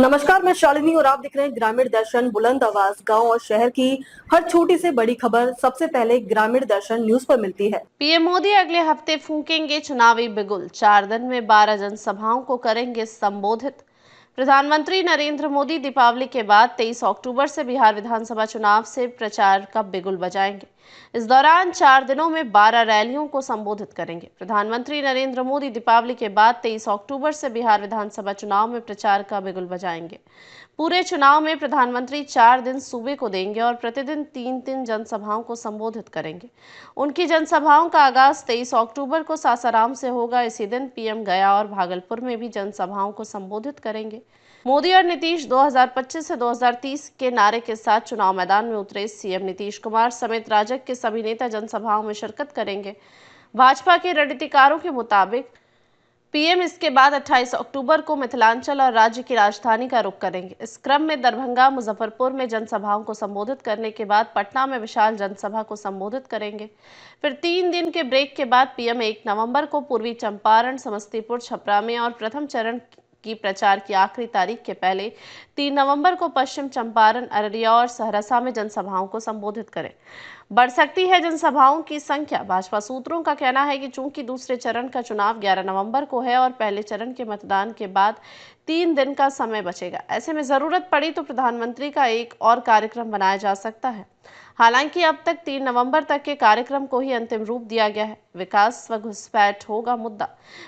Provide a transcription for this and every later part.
नमस्कार, मैं शालिनी और आप दिख रहे हैं ग्रामीण दर्शन। बुलंद आवाज गांव और शहर की हर छोटी से बड़ी खबर सबसे पहले ग्रामीण दर्शन न्यूज पर मिलती है। पीएम मोदी अगले हफ्ते फूंकेंगे चुनावी बिगुल। 4 दिन में 12 जनसभाओं को करेंगे संबोधित। प्रधानमंत्री नरेंद्र मोदी दीपावली के बाद 23 अक्टूबर से बिहार विधानसभा चुनाव से प्रचार का बिगुल बजाएंगे। इस दौरान 4 दिनों में 12 रैलियों को संबोधित करेंगे। प्रधानमंत्री नरेंद्र मोदी दीपावली के बाद 23 अक्टूबर से बिहार विधानसभा चुनाव में प्रचार का बिगुल बजाएंगे। पूरे चुनाव में प्रधानमंत्री 4 दिन सूबे को देंगे और प्रतिदिन 3-3 जनसभाओं को संबोधित करेंगे। उनकी जनसभाओं का आगाज 23 अक्टूबर को सासाराम से होगा। इसी दिन पीएम गया और भागलपुर में भी जनसभाओं को संबोधित करेंगे। मोदी और नीतीश 2025 से 2030 के नारे के साथ चुनाव मैदान में उतरे। सीएम नीतीश कुमार समेत राजग के सभी नेता जनसभाओं में शिरकत करेंगे। भाजपा के रणनीतिकारों के मुताबिक पीएम इसके बाद 28 अक्टूबर को मिथिलांचल और राज्य की राजधानी का रुख करेंगे। इस क्रम में दरभंगा, मुजफ्फरपुर में जनसभाओं को संबोधित करने के बाद पटना में विशाल जनसभा को संबोधित करेंगे। फिर 3 दिन के ब्रेक के बाद पीएम 1 नवंबर को पूर्वी चंपारण, समस्तीपुर, छपरा में और प्रथम चरण की प्रचार की आखिरी तारीख के पहले 3 नवंबर को पश्चिम चंपारण, अररिया और सहरसा में जनसभाओं को संबोधित करें। बढ़ सकती है जनसभाओं की संख्या। भाजपा सूत्रों का कहना है कि चूंकि दूसरे चरण का चुनाव 11 नवंबर को है और पहले चरण के मतदान के बाद 3 दिन का समय बचेगा, ऐसे में जरूरत पड़ी तो प्रधानमंत्री का एक और कार्यक्रम बनाया जा सकता है। हालांकि अब तक 3 नवंबर तक के कार्यक्रम को ही अंतिम रूप दिया गया है। विकास व घुसपैठ होगा मुद्दा।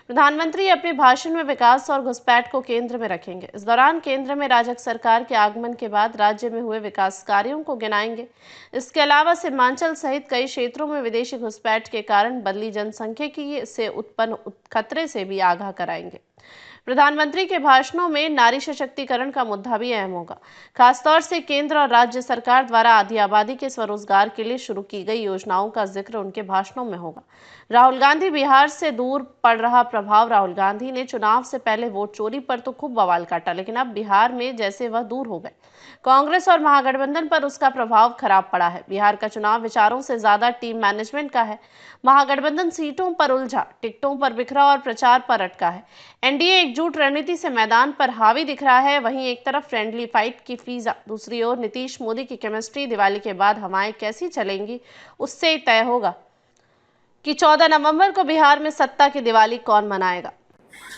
प्रधानमंत्री अपने भाषण में विकास और घुसपैठ को केंद्र में रखेंगे। इस दौरान केंद्र में राजग सरकार के आगमन के बाद राज्य में हुए विकास कार्यों को गिनाएंगे। इसके अलावा सीमांचल सहित कई क्षेत्रों में विदेशी घुसपैठ के कारण बदली जनसंख्यिकी से उत्पन्न खतरे से भी आगाह कराएंगे। प्रधानमंत्री के भाषणों में नारी सशक्तिकरण का मुद्दा भी अहम होगा। खासतौर से केंद्र और राज्य सरकार द्वारा आधी आबादी के स्वरोजगार के लिए शुरू की गई योजनाओं का जिक्र उनके भाषणों में होगा। राहुल गांधी बिहार से दूर पड़ रहा प्रभाव। राहुल गांधी ने चुनाव से पहले वोट चोरी पर तो खूब बवाल काटा, लेकिन अब बिहार में जैसे वह दूर हो गए। कांग्रेस और महागठबंधन पर उसका प्रभाव खराब पड़ा है। बिहार का चुनाव विचारों से ज्यादा टीम मैनेजमेंट का है। महागठबंधन सीटों पर उलझा, टिकटों पर बिखरा और प्रचार पर अटका है। एनडीए एकजुट रणनीति से मैदान पर हावी दिख रहा है। वहीं एक तरफ फ्रेंडली फाइट की फिजा, दूसरी ओर नीतीश मोदी की केमिस्ट्री। दिवाली के बाद हवाएं कैसी चलेंगी उससे तय होगा कि 14 नवंबर को बिहार में सत्ता की दिवाली कौन मनाएगा।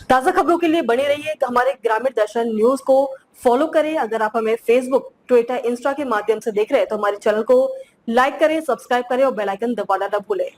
ताजा खबरों के लिए बने रहिए हमारे ग्रामीण दर्शन न्यूज को फॉलो करें। अगर आप हमें फेसबुक, ट्विटर, इंस्टा के माध्यम से देख रहे हैं तो हमारे चैनल को लाइक करें, सब्सक्राइब करें और बेल आइकन दबाना न भूलें।